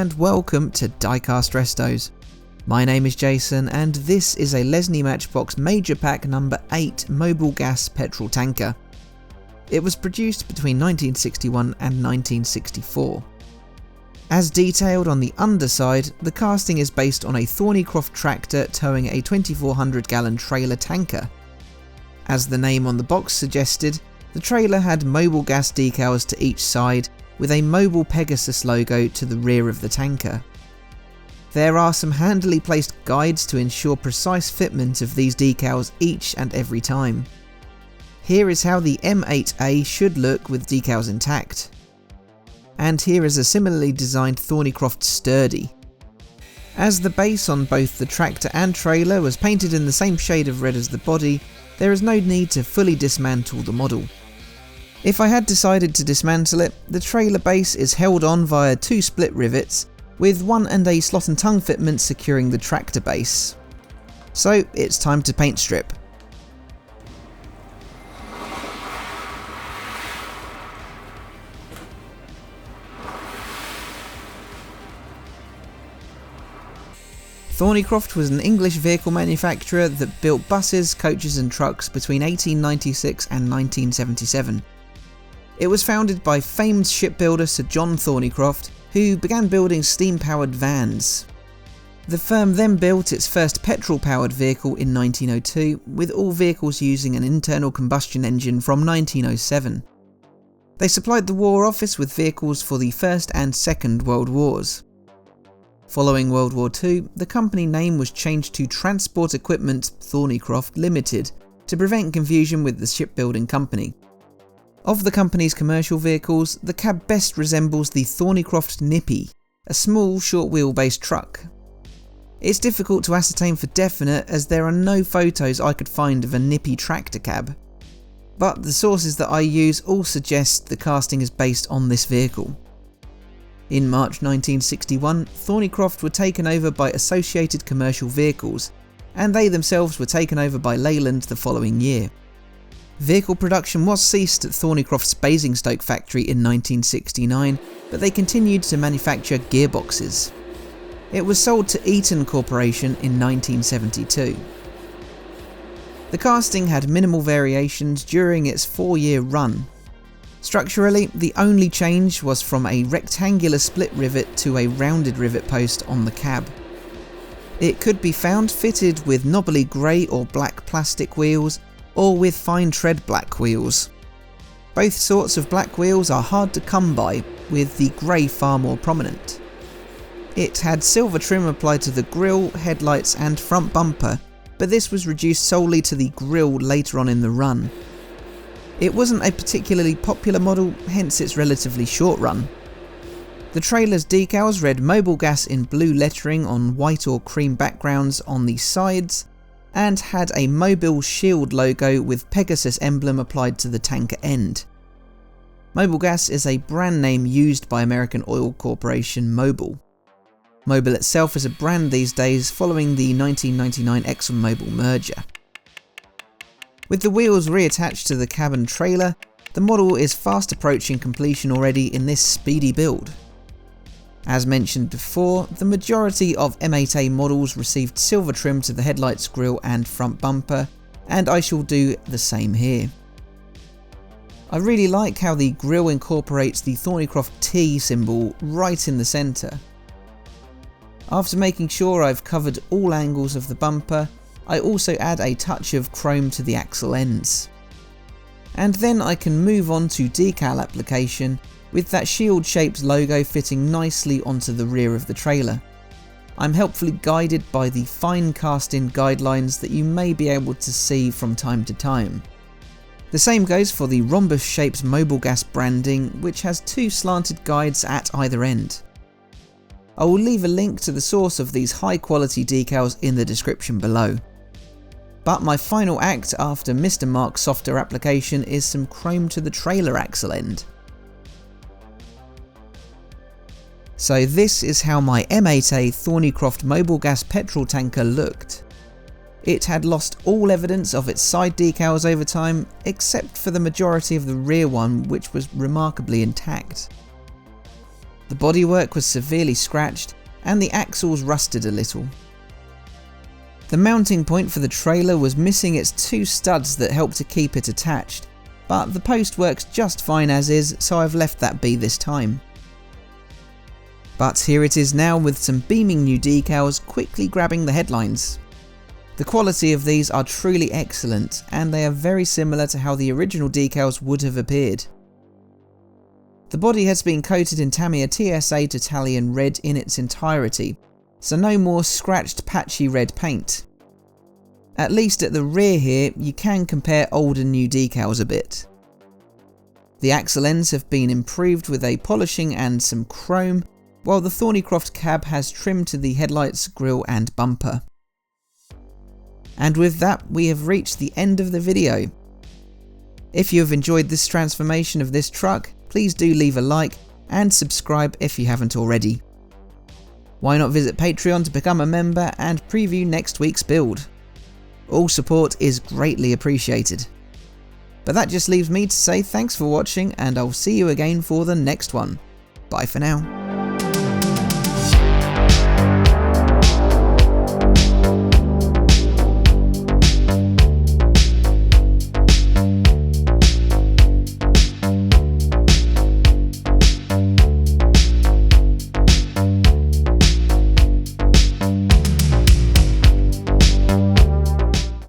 and welcome to Diecast Restos. My name is Jason and this is a Lesney Matchbox Major Pack number 8 Mobilgas Petrol Tanker. It was produced between 1961 and 1964. As detailed on the underside, the casting is based on a Thornycroft tractor towing a 2400 gallon trailer tanker. As the name on the box suggested, the trailer had Mobilgas decals to each side with a Mobil Pegasus logo to the rear of the tanker. There are some handily placed guides to ensure precise fitment of these decals each and every time. Here is how the M8A should look with decals intact. And here is a similarly designed Thornycroft Sturdy. As the base on both the tractor and trailer was painted in the same shade of red as the body, there is no need to fully dismantle the model. If I had decided to dismantle it, the trailer base is held on via 2 split rivets, with 1 and a slot and tongue fitment securing the tractor base. So it's time to paint strip. Thornycroft was an English vehicle manufacturer that built buses, coaches and trucks between 1896 and 1977. It was founded by famed shipbuilder Sir John Thornycroft, who began building steam-powered vans. The firm then built its first petrol-powered vehicle in 1902, with all vehicles using an internal combustion engine from 1907. They supplied the War Office with vehicles for the First and Second World Wars. Following World War II, the company name was changed to Transport Equipment Thornycroft Limited to prevent confusion with the shipbuilding company. Of the company's commercial vehicles, the cab best resembles the Thornycroft Nippy, a small short wheelbase truck. It's difficult to ascertain for definite as there are no photos I could find of a Nippy tractor cab, but the sources that I use all suggest the casting is based on this vehicle. In March 1961, Thornycroft were taken over by Associated Commercial Vehicles, and they themselves were taken over by Leyland the following year. Vehicle production was ceased at Thornycroft's Basingstoke factory in 1969, but they continued to manufacture gearboxes. It was sold to Eaton Corporation in 1972. The casting had minimal variations during its 4-year run. Structurally, the only change was from a rectangular split rivet to a rounded rivet post on the cab. It could be found fitted with knobbly grey or black plastic wheels, or with fine tread black wheels. Both sorts of black wheels are hard to come by, with the grey far more prominent. It had silver trim applied to the grille, headlights and front bumper, but this was reduced solely to the grille later on in the run. It wasn't a particularly popular model, hence its relatively short run. The trailer's decals read Mobilgas in blue lettering on white or cream backgrounds on the sides, and had a Mobil shield logo with Pegasus emblem applied to the tanker end. Mobilgas is a brand name used by American oil corporation Mobil. Mobil itself is a brand these days following the 1999 ExxonMobil merger. With the wheels reattached to the cab and trailer, the model is fast approaching completion already in this speedy build. As mentioned before, the majority of M8A models received silver trim to the headlights, grille and front bumper, and I shall do the same here. I really like how the grille incorporates the Thornycroft T symbol right in the centre. After making sure I've covered all angles of the bumper, I also add a touch of chrome to the axle ends. And then I can move on to decal application, with that shield-shaped logo fitting nicely onto the rear of the trailer. I'm helpfully guided by the fine cast-in guidelines that you may be able to see from time to time. The same goes for the rhombus-shaped Mobilgas branding, which has 2 slanted guides at either end. I will leave a link to the source of these high-quality decals in the description below. But my final act after Mr. Mark's softer application is some chrome to the trailer axle end. So this is how my M8A Thornycroft Mobilgas Petrol Tanker looked. It had lost all evidence of its side decals over time, except for the majority of the rear one, which was remarkably intact. The bodywork was severely scratched and the axles rusted a little. The mounting point for the trailer was missing its 2 studs that helped to keep it attached, but the post works just fine as is, so I've left that be this time. But here it is now with some beaming new decals quickly grabbing the headlines. The quality of these are truly excellent, and they are very similar to how the original decals would have appeared. The body has been coated in Tamiya TSA Titanium Red in its entirety, so no more scratched patchy red paint. At least at the rear here, you can compare old and new decals a bit. The axle ends have been improved with a polishing and some chrome, while the Thornycroft cab has trim to the headlights, grille and bumper. And with that, we have reached the end of the video. If you have enjoyed this transformation of this truck, please do leave a like and subscribe if you haven't already. Why not visit Patreon to become a member and preview next week's build? All support is greatly appreciated. But that just leaves me to say thanks for watching, and I'll see you again for the next one. Bye for now.